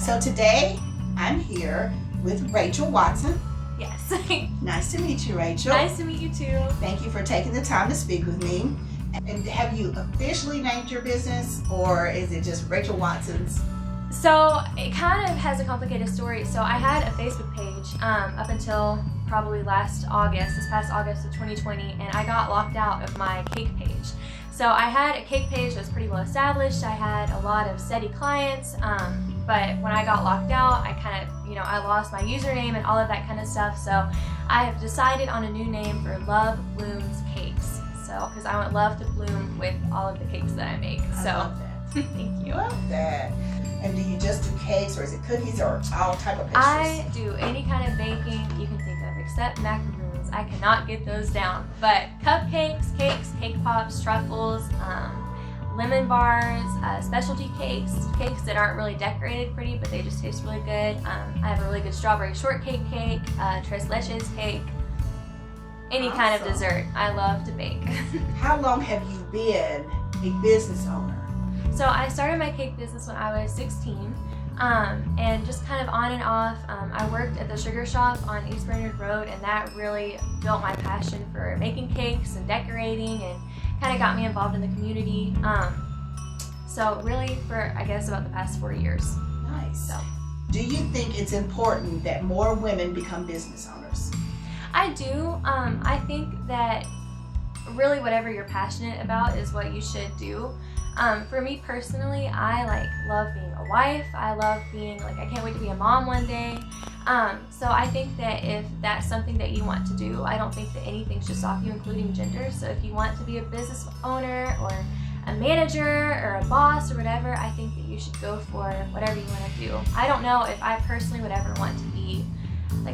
So today I'm here with Rachel Watson. Yes. Nice to meet you, Rachel. Nice to meet you too. Thank you for taking the time to speak with me. And have you officially named your business, or is it just Rachel Watson's? So it kind of has a complicated story. So I had a Facebook page up until probably this past August of 2020, and I got locked out of my cake page. So I had a cake page that was pretty well established. I had a lot of steady clients, but when I got locked out, I kind of, I lost my username and all of that kind of stuff. So I have decided on a new name for Love Blooms Cakes. So, because I want love to bloom with all of the cakes that I make. I love that. Thank you. Love that. And do you just do cakes, or is it cookies, or all type of pastries? I do any kind of baking you can think of, except macaroons. I cannot get those down. But cupcakes, cakes, cake pops, truffles, lemon bars, specialty cakes that aren't really decorated pretty, but they just taste really good. I have a really good strawberry shortcake cake, tres leches cake, any kind of dessert. I love to bake. How long have you been a business owner? So I started my cake business when I was 16, and just kind of on and off. I worked at the sugar shop on East Brainerd Road, and that really built my passion for making cakes and decorating, and kind of got me involved in the community. So really for, I guess, about the past 4 years. Nice. So. Do you think it's important that more women become business owners? I do. I think that really whatever you're passionate about is what you should do. For me personally, I love being a wife. I love being I can't wait to be a mom one day. So I think that if that's something that you want to do, I don't think that anything should stop you, including gender. So if you want to be a business owner or a manager or a boss or whatever, I think that you should go for whatever you want to do. I don't know if I personally would ever want to be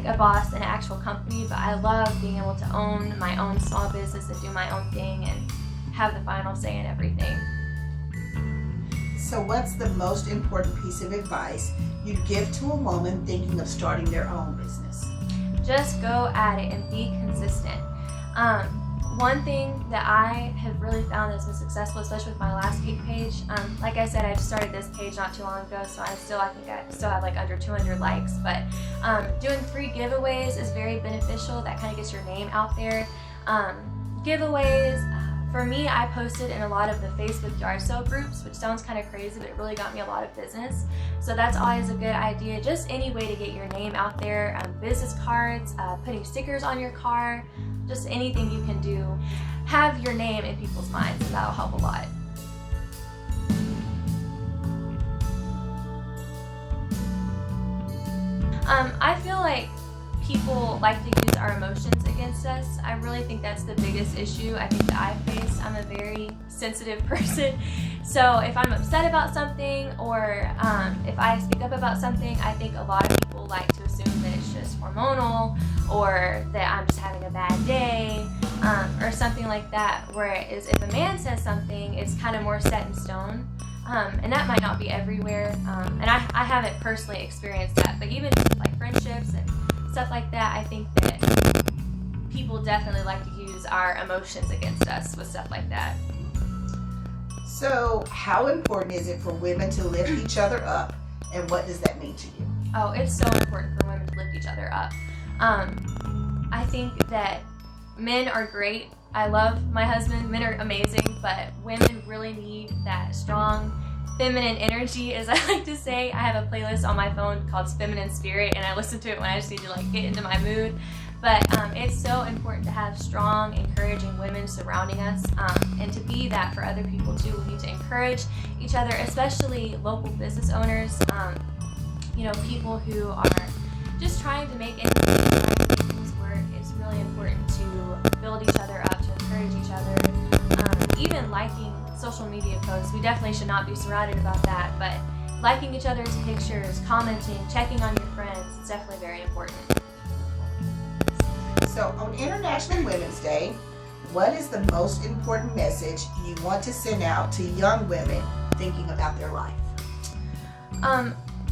a boss in an actual company, but I love being able to own my own small business and do my own thing and have the final say in everything. So what's the most important piece of advice you'd give to a woman thinking of starting their own business? Just go at it and be consistent. One thing that I have really found that's been successful, especially with my last cake page, like I said, I just started this page not too long ago, so I think I still have under 200 likes, but doing free giveaways is very beneficial. That kind of gets your name out there. Giveaways, for me, I posted in a lot of the Facebook yard sale groups, which sounds kind of crazy, but it really got me a lot of business. So that's always a good idea. Just any way to get your name out there. Business cards, putting stickers on your car, just anything you can do. Have your name in people's minds, and that'll help a lot. I feel like people like to use our emotions against us. I really think that's the biggest issue I think that I face. I'm a very sensitive person, so if I'm upset about something or if I speak up about something, I think a lot of people like to assume that it's just hormonal or that I'm just having a bad day or something like that, whereas if a man says something, it's kind of more set in stone. And that might not be everywhere, and I haven't personally experienced that, but even friendships and stuff like that, I think that people definitely like to use our emotions against us with stuff like that. So how important is it for women to lift each other up, and what does that mean to you? Oh, it's so important for women to lift each other up. I think that men are great. I love my husband. Men are amazing, but women really need that strong feminine energy, as I like to say. I have a playlist on my phone called Feminine Spirit, and I listen to it when I just need to get into my mood. But it's so important to have strong, encouraging women surrounding us, and to be that for other people too. We need to encourage each other, especially local business owners, people who are just trying to make things work. It's really important to build each other up, to encourage each other. Even liking social media posts, we definitely should not be surrounded about that, but liking each other's pictures, commenting, checking on your friends, it's definitely very important. So on International Women's Day, what is the most important message you want to send out to young women thinking about their life?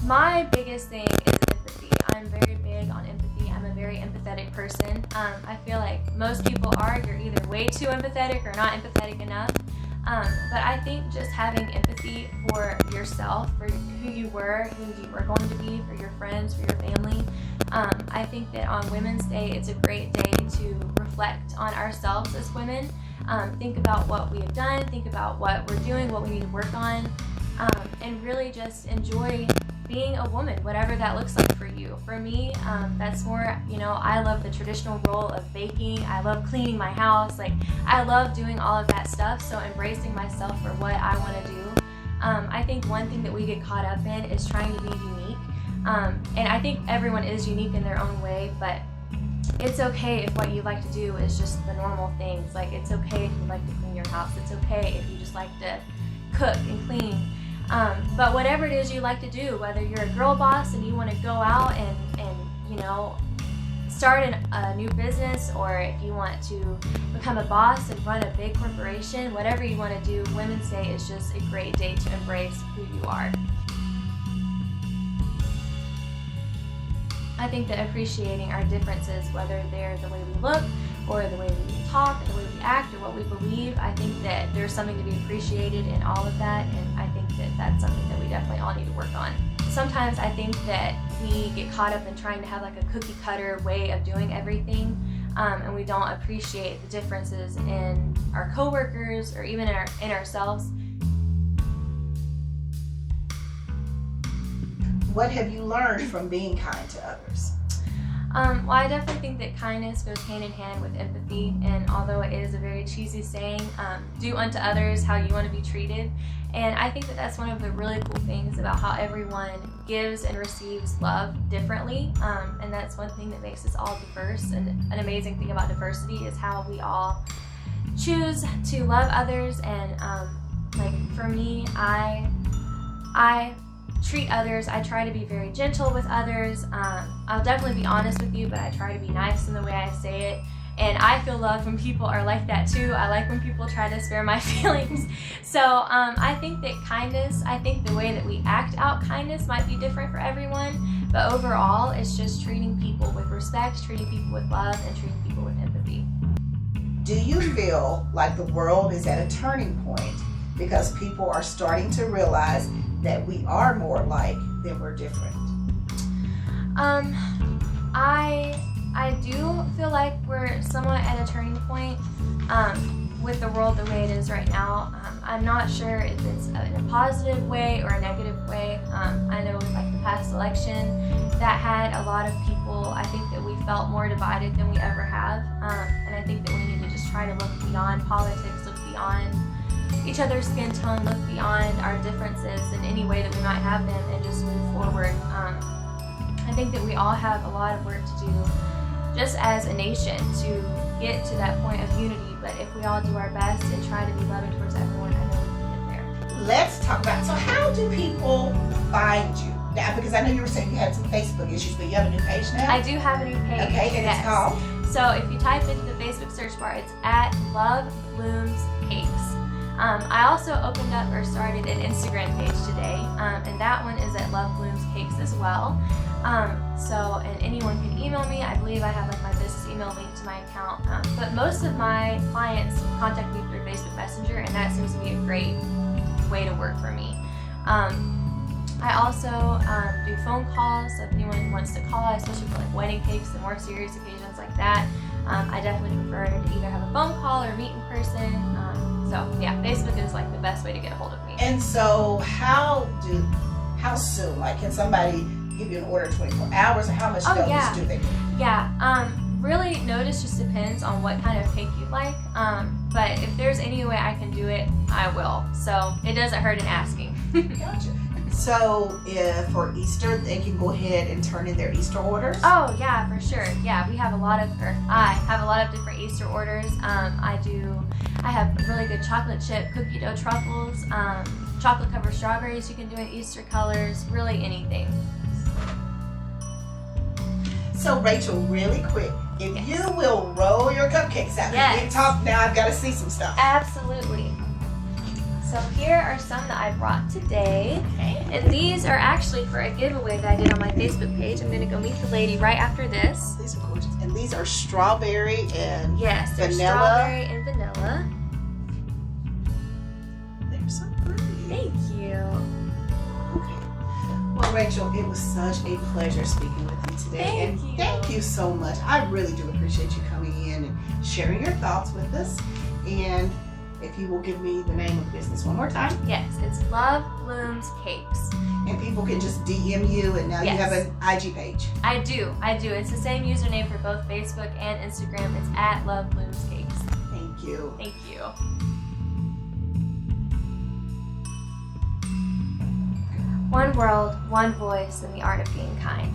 My biggest thing is empathy. I'm very big on empathy. I'm a very empathetic person. I feel like most people are. You're either way too empathetic or not empathetic enough. But I think just having empathy for yourself, for who you were, who you are going to be, for your friends, for your family. I think that on Women's Day, it's a great day to reflect on ourselves as women. Think about what we have done, think about what we're doing, what we need to work on, and really just enjoy being a woman, whatever that looks like for you. For me, that's more, I love the traditional role of baking. I love cleaning my house. Like, I love doing all of that stuff, so embracing myself for what I want to do. I think one thing that we get caught up in is trying to be unique. And I think everyone is unique in their own way, but it's okay if what you like to do is just the normal things. Like, it's okay if you like to clean your house. It's okay if you just like to cook and clean. But whatever it is you like to do, whether you're a girl boss and you want to go out and start a new business, or if you want to become a boss and run a big corporation, whatever you want to do, Women's Day is just a great day to embrace who you are. I think that appreciating our differences, whether they're the way we look or the way we talk, the way we act, or what we believe, I think that there's something to be appreciated in all of that, and I think that that's something that we definitely all need to work on. Sometimes I think that we get caught up in trying to have like a cookie cutter way of doing everything, and we don't appreciate the differences in our coworkers or even in ourselves. What have you learned from being kind to others? Well, I definitely think that kindness goes hand in hand with empathy, and although it is a very cheesy saying, do unto others how you want to be treated, and I think that that's one of the really cool things about how everyone gives and receives love differently, and that's one thing that makes us all diverse. And an amazing thing about diversity is how we all choose to love others, and like for me, I treat others. I try to be very gentle with others. I'll definitely be honest with you, but I try to be nice in the way I say it. And I feel loved when people are like that too. I like when people try to spare my feelings. So I think that kindness, I think the way that we act out kindness might be different for everyone, but overall it's just treating people with respect, treating people with love, and treating people with empathy. Do you feel like the world is at a turning point because people are starting to realize that we are more alike than we're different? I do feel like we're somewhat at a turning point with the world the way it is right now. I'm not sure if it's in a positive way or a negative way. I know with like the past election that had a lot of people, I think that we felt more divided than we ever have, and I think that we need to just try to look beyond politics, look beyond each other's skin tone, look beyond our differences in any way that we might have them, and just move forward. I think that we all have a lot of work to do just as a nation to get to that point of unity, but if we all do our best and try to be loving towards everyone, I know we can get there. Let's talk about, so how do people find you now? Because I know you were saying you had some Facebook issues, but you have a new page now? I do have a new page. Okay, and yes. It's called? So if you type into the Facebook search bar, it's at Love Blooms Cakes. I also opened up or started an Instagram page today, and that one is at Love Blooms Cakes as well. And anyone can email me. I believe I have like my business email linked to my account, but most of my clients contact me through Facebook Messenger, and that seems to be a great way to work for me. I also do phone calls, so if anyone wants to call, especially for like wedding cakes and more serious occasions like that, I definitely prefer to either have a phone call or meet in person. So yeah, Facebook is like the best way to get a hold of me. And so how soon? Like, can somebody give you an order 24 hours, or how much notice do they? Yeah, really notice just depends on what kind of cake you'd like. But if there's any way I can do it, I will. So it doesn't hurt in asking. Gotcha. So if for Easter, they can go ahead and turn in their Easter orders? Oh yeah, for sure. Yeah, I have a lot of different Easter orders. I have really good chocolate chip cookie dough truffles, chocolate covered strawberries you can do in Easter colors, really anything. So Rachel, really quick, if yes. you will roll your cupcakes out. Yes. We talk now, I've got to see some stuff. Absolutely. So here are some that I brought today. Okay. And these are actually for a giveaway that I did on my Facebook page. I'm going to go meet the lady right after this. These are gorgeous. And these are strawberry and yes, they're vanilla. Strawberry and vanilla. Well, Rachel, it was such a pleasure speaking with you today. Thank you. Thank you so much. I really do appreciate you coming in and sharing your thoughts with us. And if you will give me the name of the business one more time. Yes, it's Love Blooms Cakes. And people can just DM you, and now you Yes. have an IG page. I do. It's the same username for both Facebook and Instagram. It's at Love Blooms Cakes. Thank you. Thank you. One world, one voice in the art of being kind.